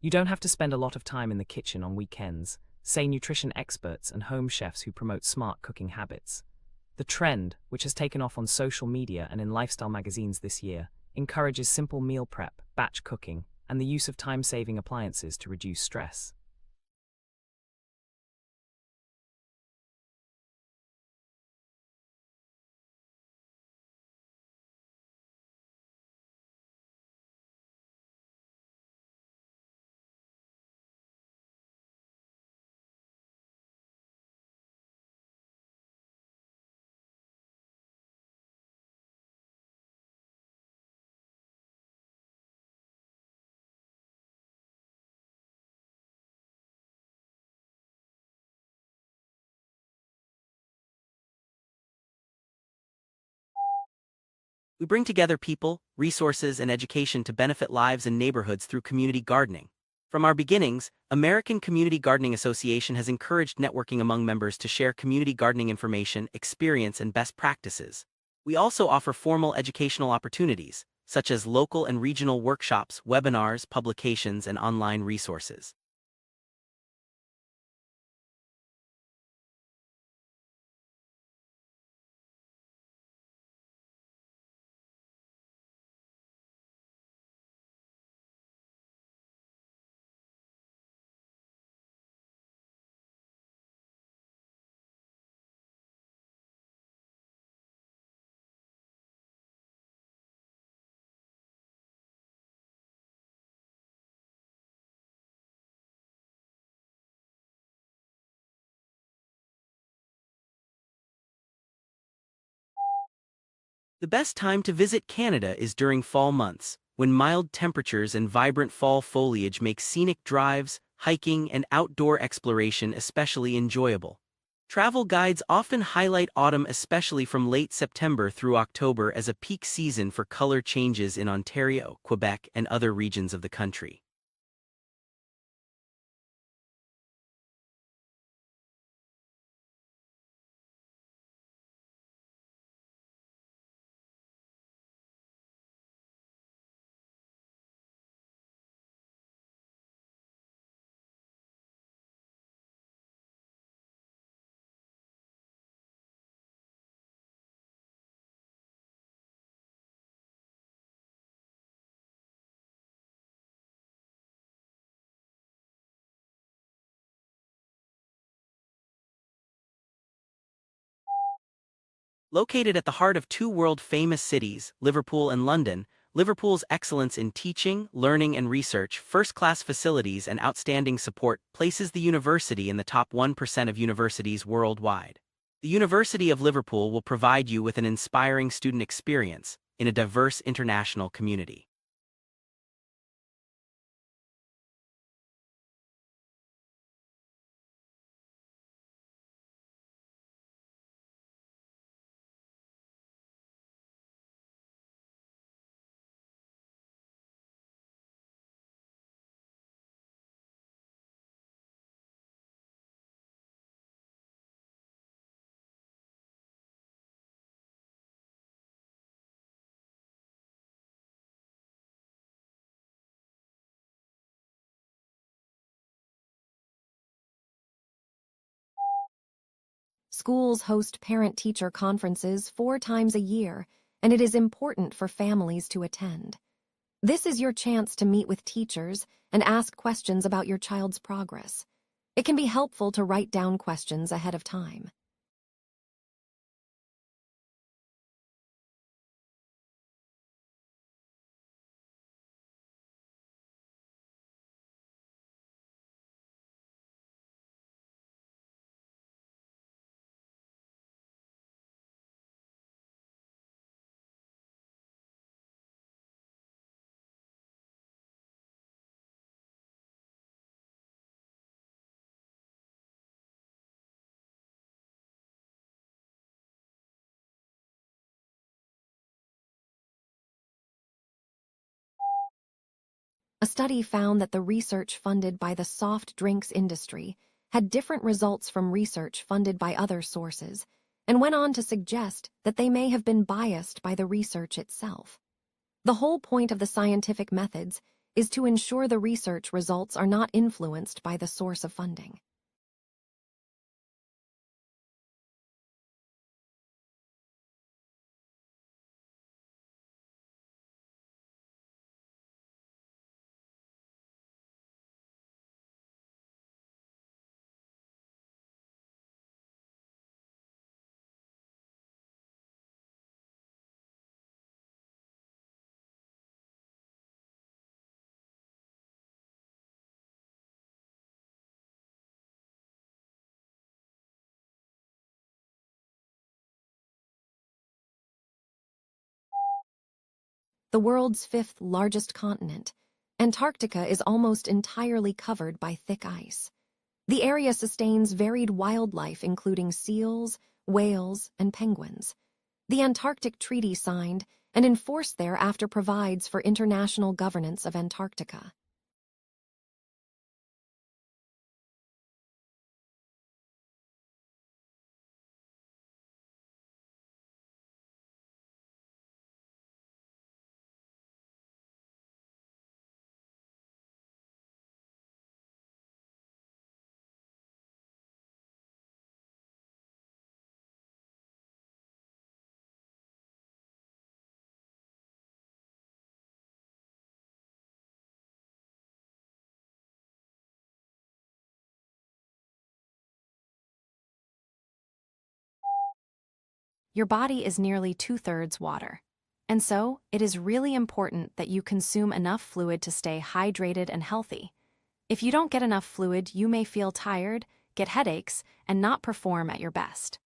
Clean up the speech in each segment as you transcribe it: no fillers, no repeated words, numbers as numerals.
You don't have to spend a lot of time in the kitchen on weekends, say nutrition experts and home chefs who promote smart cooking habits. The trend, which has taken off on social media and in lifestyle magazines this year, encourages simple meal prep, batch cooking, and the use of time-saving appliances to reduce stress. We bring together people, resources, and education to benefit lives and neighborhoods through community gardening. From our beginnings, American Community Gardening Association has encouraged networking among members to share community gardening information, experience, and best practices. We also offer formal educational opportunities, such as local and regional workshops, webinars, publications, and online resources. The best time to visit Canada is during fall months, when mild temperatures and vibrant fall foliage make scenic drives, hiking, and outdoor exploration especially enjoyable. Travel guides often highlight autumn, especially from late September through October, as a peak season for color changes in Ontario, Quebec, and other regions of the country. Located at the heart of two world-famous cities, Liverpool and London, Liverpool's excellence in teaching, learning, and research, first-class facilities, and outstanding support places the university in the top 1% of universities worldwide. The University of Liverpool will provide you with an inspiring student experience in a diverse international community. Schools host parent-teacher conferences 4 times a year, and it is important for families to attend. This is your chance to meet with teachers and ask questions about your child's progress. It can be helpful to write down questions ahead of time. A study found that the research funded by the soft drinks industry had different results from research funded by other sources, and went on to suggest that they may have been biased by the research itself. The whole point of the scientific methods is to ensure the research results are not influenced by the source of funding. The world's fifth largest continent, Antarctica is almost entirely covered by thick ice. The area sustains varied wildlife including seals, whales, and penguins. The Antarctic Treaty signed and enforced thereafter provides for international governance of Antarctica. Your body is nearly 2/3 water. And so, it is really important that you consume enough fluid to stay hydrated and healthy. If you don't get enough fluid, you may feel tired, get headaches, and not perform at your best.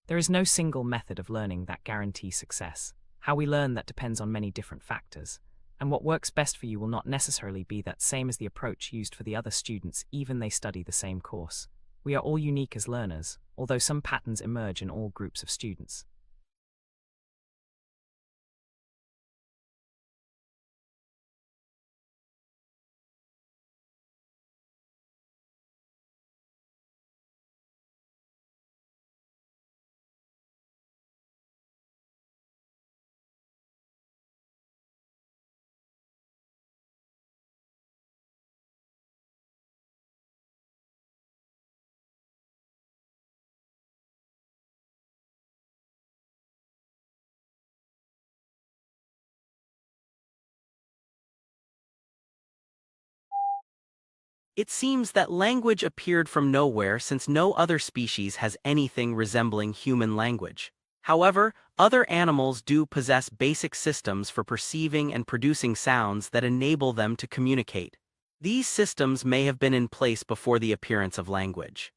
There is no single method of learning that guarantees success. How we learn that depends on many different factors, and what works best for you will not necessarily be that same as the approach used for the other students even they study the same course. We are all unique as learners, although some patterns emerge in all groups of students. It seems that language appeared from nowhere since no other species has anything resembling human language. However, other animals do possess basic systems for perceiving and producing sounds that enable them to communicate. These systems may have been in place before the appearance of language.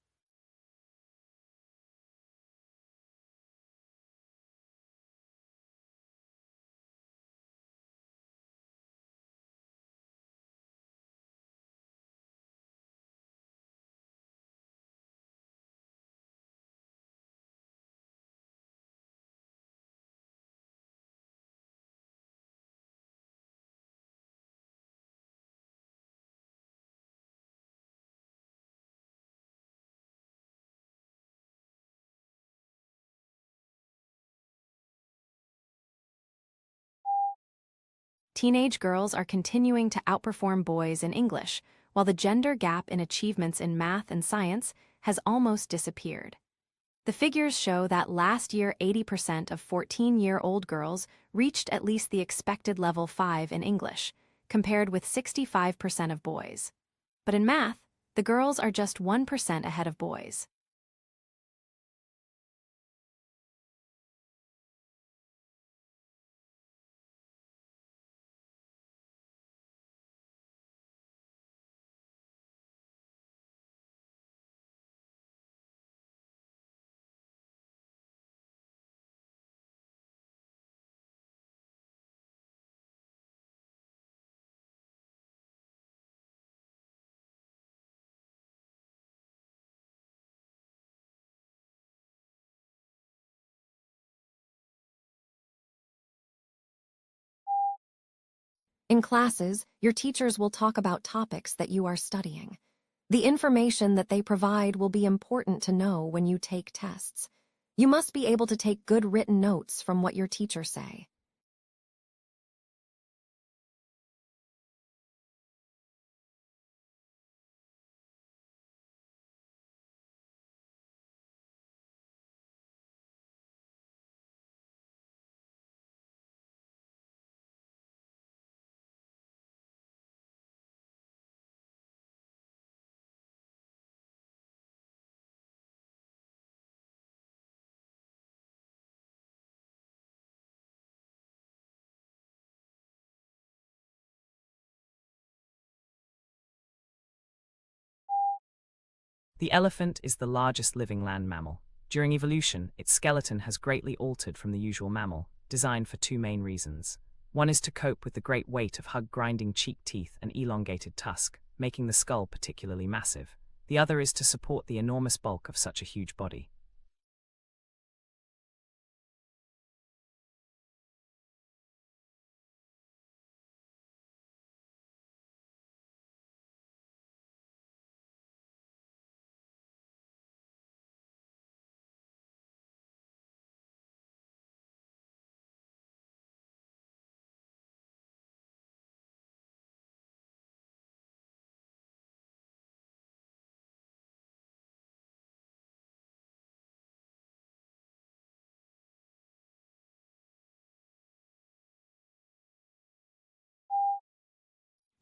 Teenage girls are continuing to outperform boys in English, while the gender gap in achievements in math and science has almost disappeared. The figures show that last year 80% of 14-year-old girls reached at least the expected level 5 in English, compared with 65% of boys. But in math, the girls are just 1% ahead of boys. In classes, your teachers will talk about topics that you are studying. The information that they provide will be important to know when you take tests. You must be able to take good written notes from what your teachers say. The elephant is the largest living land mammal. During evolution, its skeleton has greatly altered from the usual mammal, designed for two main reasons. One is to cope with the great weight of hug-grinding cheek teeth and elongated tusk, making the skull particularly massive. The other is to support the enormous bulk of such a huge body.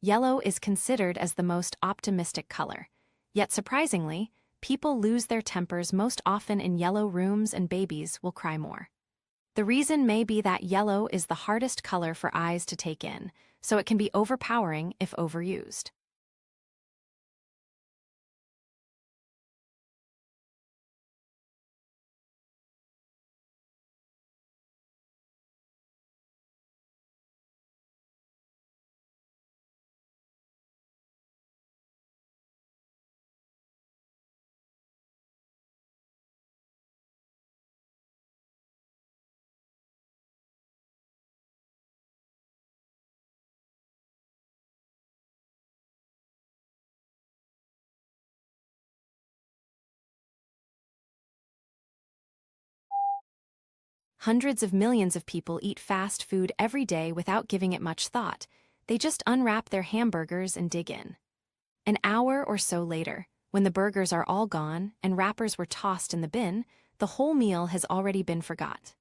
Yellow is considered as the most optimistic color. Yet surprisingly, people lose their tempers most often in yellow rooms and babies will cry more. The reason may be that yellow is the hardest color for eyes to take in, so it can be overpowering if overused. Hundreds of millions of people eat fast food every day without giving it much thought. They just unwrap their hamburgers and dig in. An hour or so later, when the burgers are all gone and wrappers were tossed in the bin, the whole meal has already been forgot.